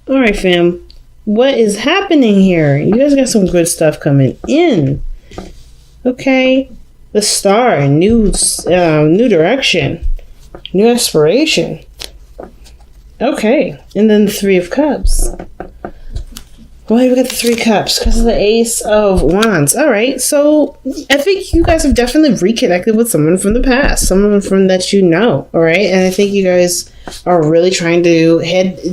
All right, fam. What is happening here? You guys got some good stuff coming in. Okay. The Star, new direction, new aspiration. Okay. And then the Three of Cups. Why have we got the Three Cups? Because of the Ace of Wands. All right. So I think you guys have definitely reconnected with someone from the past, someone from that you know. All right. And I think you guys are really trying to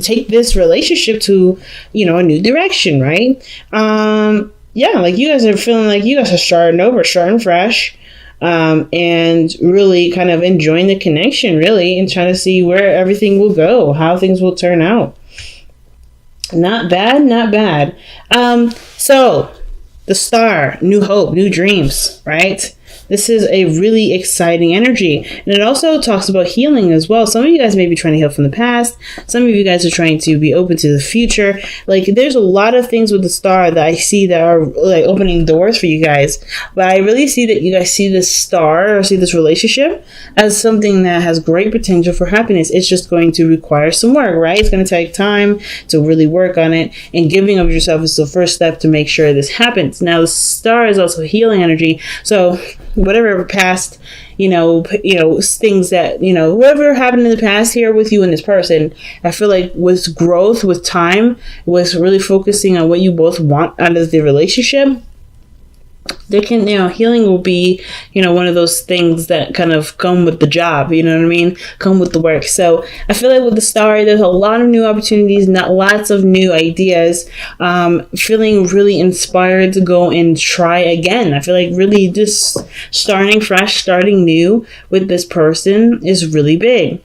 take this relationship to, a new direction, right? Yeah, like you guys are feeling like you guys are starting fresh. And really kind of enjoying the connection, really, and trying to see where everything will go, how things will turn out. Not bad. So the Star, new hope, new dreams, right? This is a really exciting energy. And it also talks about healing as well. Some of you guys may be trying to heal from the past. Some of you guys are trying to be open to the future. Like, there's a lot of things with the Star that I see that are like opening doors for you guys. But I really see that you guys see this Star or see this relationship as something that has great potential for happiness. It's just going to require some work, right? It's going to take time to really work on it. And giving of yourself is the first step to make sure this happens. Now, the Star is also healing energy. So whatever past, things that, whatever happened in the past here with you and this person, I feel like with growth, with time, with really focusing on what you both want out of the relationship, they can, healing will be, one of those things that kind of come with the job, you know what I mean? Come with the work. So I feel like with the Star, there's a lot of new opportunities, not lots of new ideas, feeling really inspired to go and try again. I feel like really just starting fresh, starting new with this person is really big.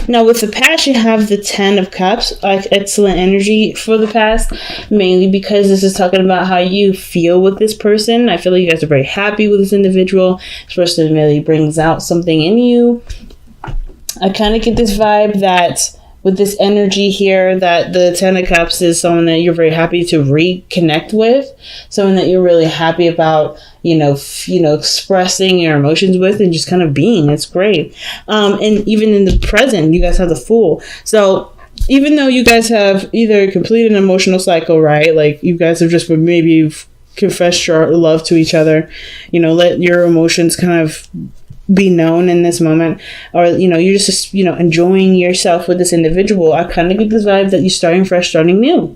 Now, with the past, you have the 10 of Cups, excellent energy for the past, mainly because this is talking about how you feel with this person. I feel like you guys are very happy with this individual. This person really brings out something in you. I kind of get this vibe that with this energy here, that the 10 of Cups is someone that you're very happy to reconnect with, someone that you're really happy about, expressing your emotions with and just kind of being. It's great. And even in the present, you guys have the Fool. So even though you guys have either completed an emotional cycle, right? Like you guys have just maybe confessed your love to each other, let your emotions kind of be known in this moment, or you're just enjoying yourself with this individual. I kind of get this vibe that you're starting fresh, starting new.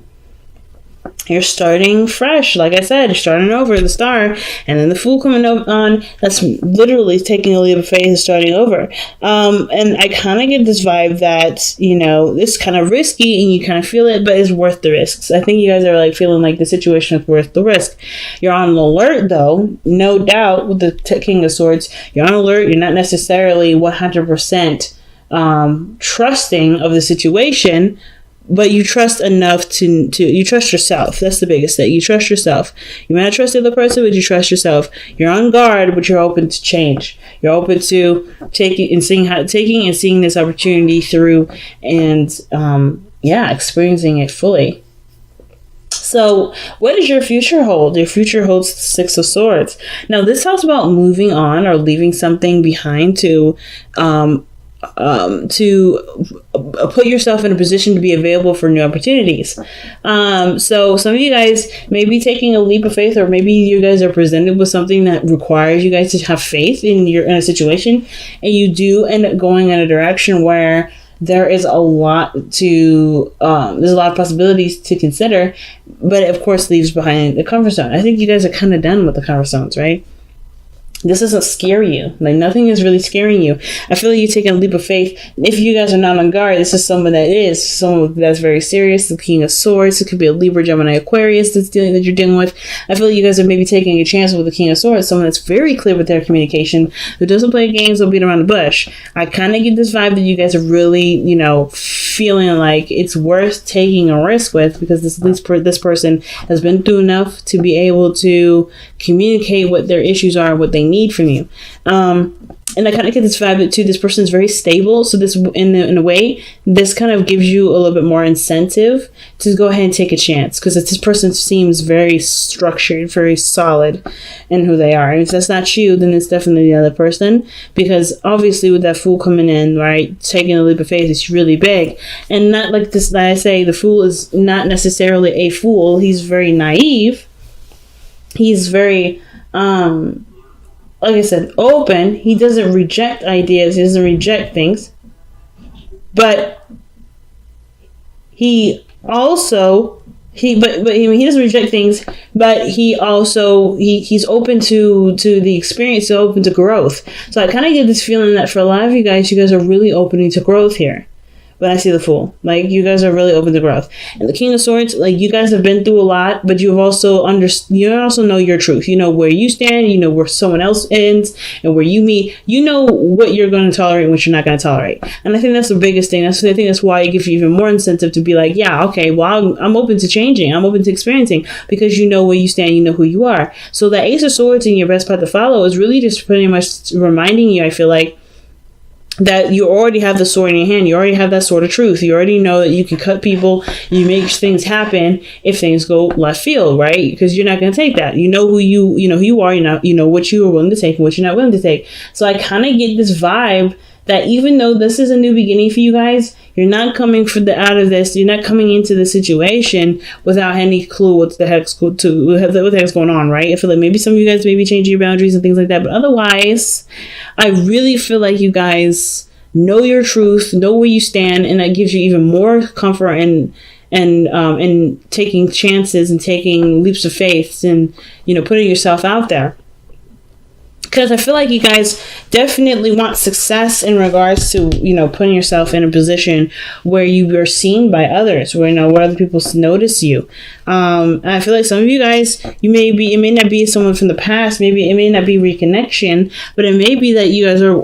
You're starting fresh. Like I said, you're starting over, the Star, and then the Fool coming on. That's literally taking a leap of faith and starting over. And I kind of get this vibe that, it's kind of risky and you kind of feel it, but it's worth the risks. I think you guys are like feeling like the situation is worth the risk. You're on alert though, no doubt, with the King of Swords. You're on alert. You're not necessarily 100% trusting of the situation, but you trust enough to you trust yourself. That's the biggest thing. You trust yourself. You may not trust the other person, but you trust yourself. You're on guard, but you're open to change. You're open to taking and seeing this opportunity through and experiencing it fully. So what does your future hold? Your future holds the Six of Swords. Now this talks about moving on or leaving something behind to put yourself in a position to be available for new opportunities. So some of you guys may be taking a leap of faith, or maybe you guys are presented with something that requires you guys to have faith in a situation, and you do end up going in a direction where there is a lot there's a lot of possibilities to consider, but it of course leaves behind the comfort zone. I think you guys are kind of done with the comfort zones, right? This doesn't scare you. Like, nothing is really scaring you. I feel like you're taking a leap of faith. If you guys are not on guard, this is someone that's very serious. The King of Swords. It could be a Libra, Gemini, Aquarius that you're dealing with. I feel like you guys are maybe taking a chance with the King of Swords. Someone that's very clear with their communication, who doesn't play games or beat around the bush. I kind of get this vibe that you guys are really, feeling like it's worth taking a risk with, because this person has been through enough to be able to communicate what their issues are, what they need from you. And I kind of get this vibe that too, this person is very stable. So this, in a way, this kind of gives you a little bit more incentive to go ahead and take a chance, because this person seems very structured, very solid in who they are. And if that's not you, then it's definitely the other person, because obviously with that Fool coming in, right, taking a leap of faith is really big. And not like this, like I say, the Fool is not necessarily a fool. He's very naive. He's very, like I said, open. He doesn't reject ideas. He doesn't reject things. But he also, he doesn't reject things, but he also, he's open to the experience, so open to growth. So I kind of get this feeling that for a lot of you guys are really opening to growth here. When I see the Fool, like, you guys are really open to growth. And the King of Swords, like, you guys have been through a lot, but you also know your truth. You know where you stand, you know where someone else ends, and where you meet. You know what you're going to tolerate and what you're not going to tolerate. And I think that's the biggest thing. I think that's why it gives you even more incentive to be like, yeah, okay, well, I'm open to changing. I'm open to experiencing, because you know where you stand, you know who you are. So the Ace of Swords in your best path to follow is really just pretty much reminding you, I feel like, that you already have the sword in your hand. You already have that sword of truth. You already know that you can cut people. You make things happen if things go left field, right? Because you're not going to take that. You know who you are. You know what you are willing to take and what you're not willing to take. So I kind of get this vibe that even though this is a new beginning for you guys, you're not coming out of this. You're not coming into the situation without any clue what the heck's going on, right? I feel like maybe some of you guys may be changing your boundaries and things like that, but otherwise, I really feel like you guys know your truth, know where you stand, and that gives you even more comfort and taking chances and taking leaps of faith and putting yourself out there. Because I feel like you guys definitely want success in regards to, putting yourself in a position where you are seen by others, where, where other people notice you. I feel like some of you guys, it may not be someone from the past, maybe it may not be reconnection, but it may be that you guys are,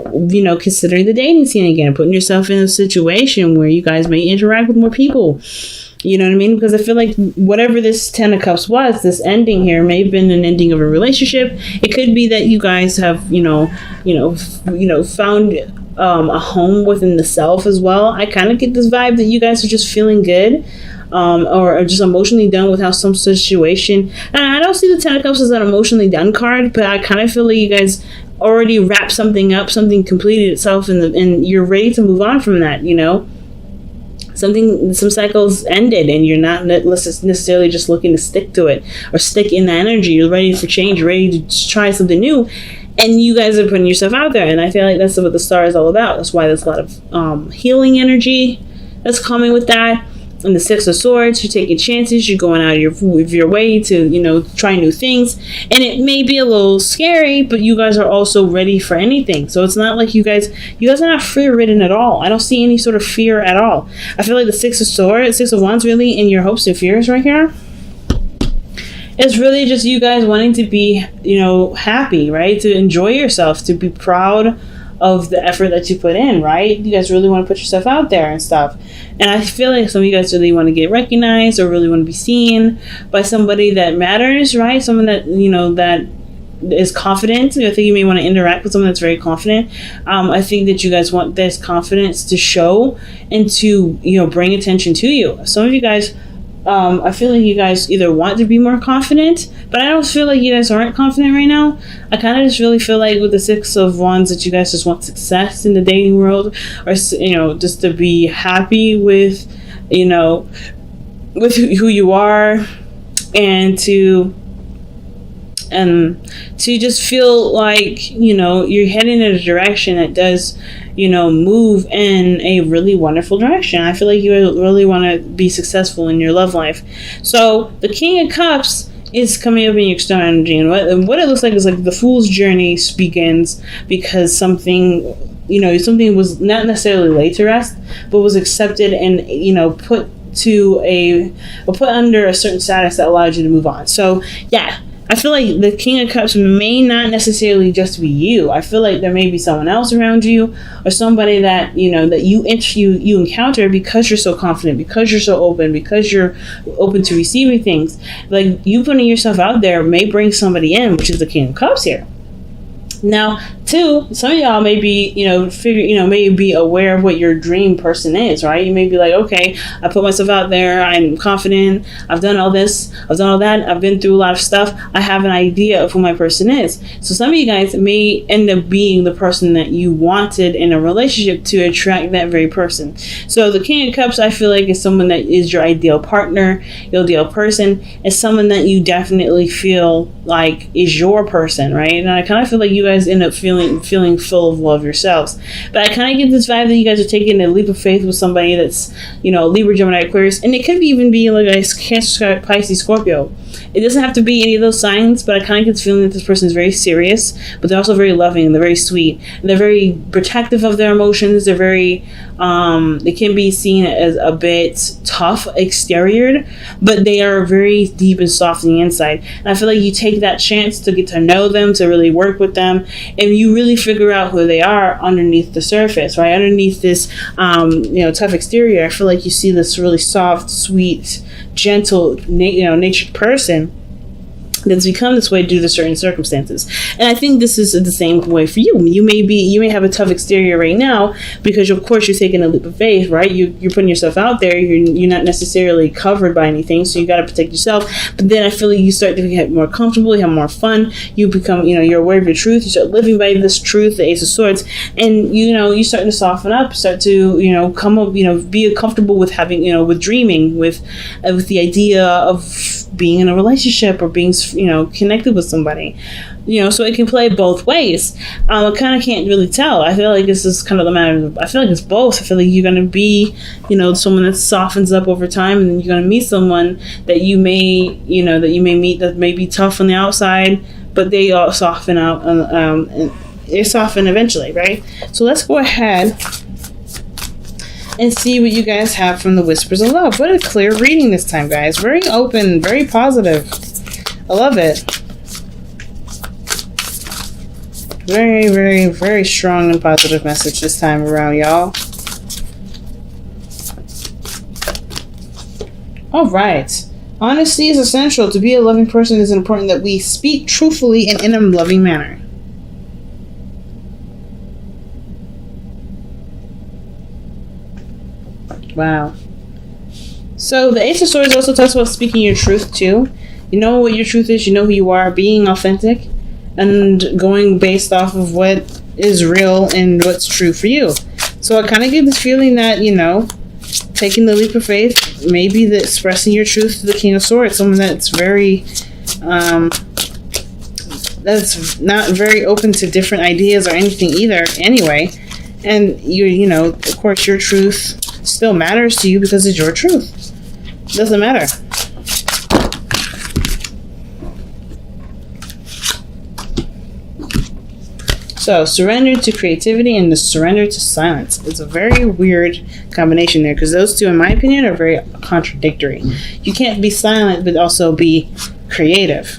considering the dating scene again, putting yourself in a situation where you guys may interact with more people. You know what I mean? Because I feel like whatever this 10 of Cups was, this ending here may have been an ending of a relationship. It could be that you guys have, found a home within the self as well. I kind of get this vibe that you guys are just feeling good, or are just emotionally done with how some situation. And I don't see the 10 of Cups as an emotionally done card, but I kind of feel like you guys already wrapped something up, something completed itself, and you're ready to move on from that. Some cycles ended, and you're not necessarily just looking to stick to it or stick in the energy. You're ready for change, you're ready to try something new, and you guys are putting yourself out there. And I feel like that's what the star is all about. That's why there's a lot of healing energy that's coming with that. And the Six of Swords, you're taking chances, you're going out of your way to, try new things. And it may be a little scary, but you guys are also ready for anything. So it's not like you guys are not fear-ridden at all. I don't see any sort of fear at all. I feel like the Six of Swords, Six of Wands, really, in your hopes and fears right here, it's really just you guys wanting to be, happy, right? To enjoy yourself, to be proud of the effort that you put in, right? You guys really want to put yourself out there and stuff. And I feel like some of you guys really want to get recognized or really want to be seen by somebody that matters, right? Someone that, that is confident. I think you may want to interact with someone that's very confident. I think that you guys want this confidence to show and to, bring attention to you. Some of you guys, I feel like you guys either want to be more confident, but I don't feel like you guys aren't confident right now. I kind of just really feel like with the Six of Wands that you guys just want success in the dating world, or, just to be happy with, with who you are, and to just feel like, you're heading in a direction that does, move in a really wonderful direction. I feel like you really want to be successful in your love life. So the King of Cups is coming up in your external energy, and what it looks like is like the Fool's journey begins because something was not necessarily laid to rest, but was accepted and put under a certain status that allowed you to move on. So yeah, I feel like the King of Cups may not necessarily just be you. I feel like there may be someone else around you, or somebody that that you encounter because you're so confident, because you're so open, because you're open to receiving things. Like, you putting yourself out there may bring somebody in, which is the King of Cups here. Now, Two, some of y'all may be, may be aware of what your dream person is, right? You may be like, okay, I put myself out there, I'm confident, I've done all this, I've done all that, I've been through a lot of stuff, I have an idea of who my person is. So some of you guys may end up being the person that you wanted in a relationship to attract that very person. So the King of Cups, I feel like, is someone that is your ideal partner, your ideal person, is someone that you definitely feel like is your person, right? And I kind of feel like you guys end up feeling full of love yourselves. But I kind of get this vibe that you guys are taking a leap of faith with somebody that's, Libra, Gemini, Aquarius, and it could even be like a Cancer, Pisces, Scorpio. It doesn't have to be any of those signs, but I kind of get this feeling that this person is very serious, but they're also very loving and they're very sweet. And they're very protective of their emotions. They're very, they can be seen as a bit tough exterior, but they are very deep and soft on the inside. And I feel like you take that chance to get to know them, to really work with them, and you really figure out who they are underneath the surface, right? Underneath this, tough exterior, I feel like you see this really soft, sweet, gentle, natured person that's become this way due to certain circumstances. And I think this is the same way for you. You may have a tough exterior right now because of course you're taking a leap of faith, right? You're putting yourself out there. You're not necessarily covered by anything, so you got to protect yourself. But then I feel like you start to get more comfortable, you have more fun. You become, you're aware of your truth. You start living by this truth, the Ace of Swords, and you starting to soften up, start to come up, be comfortable with having, with dreaming, with the idea of being in a relationship or being connected with somebody, so it can play both ways. I kind of can't really tell. I feel like this is kind of the matter. I feel like it's both. I feel like you're going to be someone that softens up over time, and then you're going to meet someone that you may meet that may be tough on the outside, but they all soften out and they soften eventually, right? So let's go ahead and see what you guys have from the Whispers of Love. What a clear reading this time, guys. Very open, very positive. I love it. Very, very, very strong and positive message this time around, y'all. All right. Honesty is essential. To be a loving person, it is important that we speak truthfully and in a loving manner. Wow. So the Ace of Swords also talks about speaking your truth too. You know what your truth is, you know who you are, being authentic, and going based off of what is real and what's true for you. So I kind of get this feeling that, taking the leap of faith, maybe the expressing your truth to the King of Swords, someone that's very, that's not very open to different ideas or anything either anyway. And of course your truth still matters to you because it's your truth. It doesn't matter. So, surrender to creativity and the surrender to silence. It's a very weird combination there because those two, in my opinion, are very contradictory. You can't be silent but also be creative.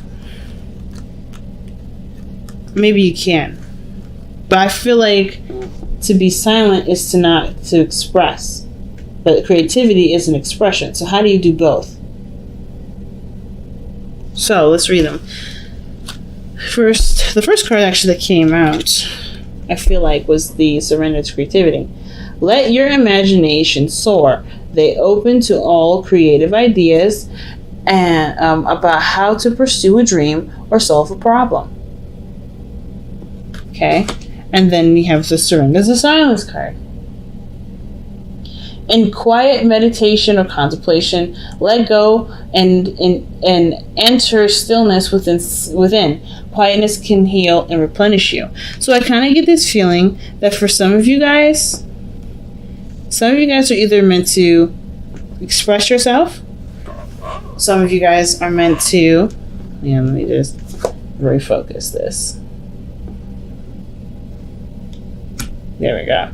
Maybe you can. But I feel like to be silent is to express. But creativity is an expression. So how do you do both? So, let's read them. The first card actually that came out, I feel like, was the surrender to creativity. Let your imagination soar. They open to all creative ideas and about how to pursue a dream or solve a problem. Okay, and then we have the surrender to silence card. In quiet meditation or contemplation, let go and enter stillness within. Quietness can heal and replenish you. So I kind of get this feeling that for some of you guys are either meant to express yourself. Some of you guys are meant to, let me just refocus this. There we go.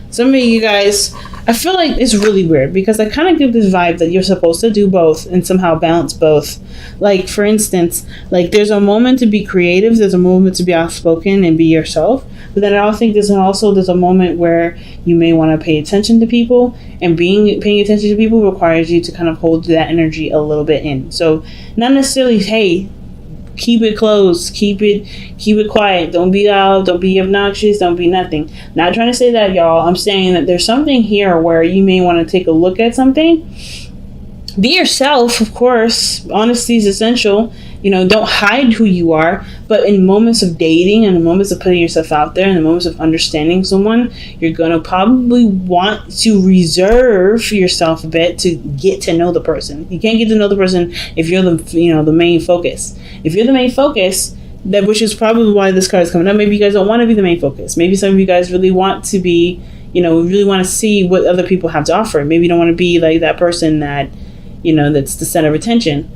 Some of you guys, I feel like it's really weird because I kind of get this vibe that you're supposed to do both and somehow balance both. Like, for instance, like there's a moment to be creative, there's a moment to be outspoken and be yourself. But then I also think there's a moment where you may want to pay attention to people, and paying attention to people requires you to kind of hold that energy a little bit in. So not necessarily, hey, Keep it close. Keep it quiet. Don't be loud. Don't be obnoxious. Don't be nothing. Not trying to say that, y'all. I'm saying that there's something here where you may want to take a look at something. Be yourself, of course. Honesty is essential. Don't hide who you are. But in moments of dating and in moments of putting yourself out there and in moments of understanding someone, you're going to probably want to reserve yourself a bit to get to know the person. You can't get to know the person if you're the main focus. If you're the main focus, which is probably why this card is coming up. Maybe you guys don't want to be the main focus. Maybe some of you guys really want to be, really want to see what other people have to offer. Maybe you don't want to be like that person that, that's the center of attention.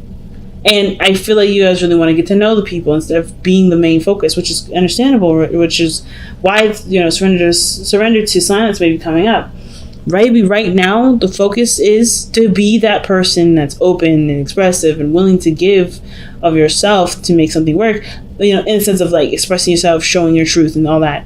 And I feel like you guys really want to get to know the people instead of being the main focus, which is understandable, which is why, surrender to silence may be coming up. Right now, the focus is to be that person that's open and expressive and willing to give of yourself to make something work, in the sense of like expressing yourself, showing your truth and all that.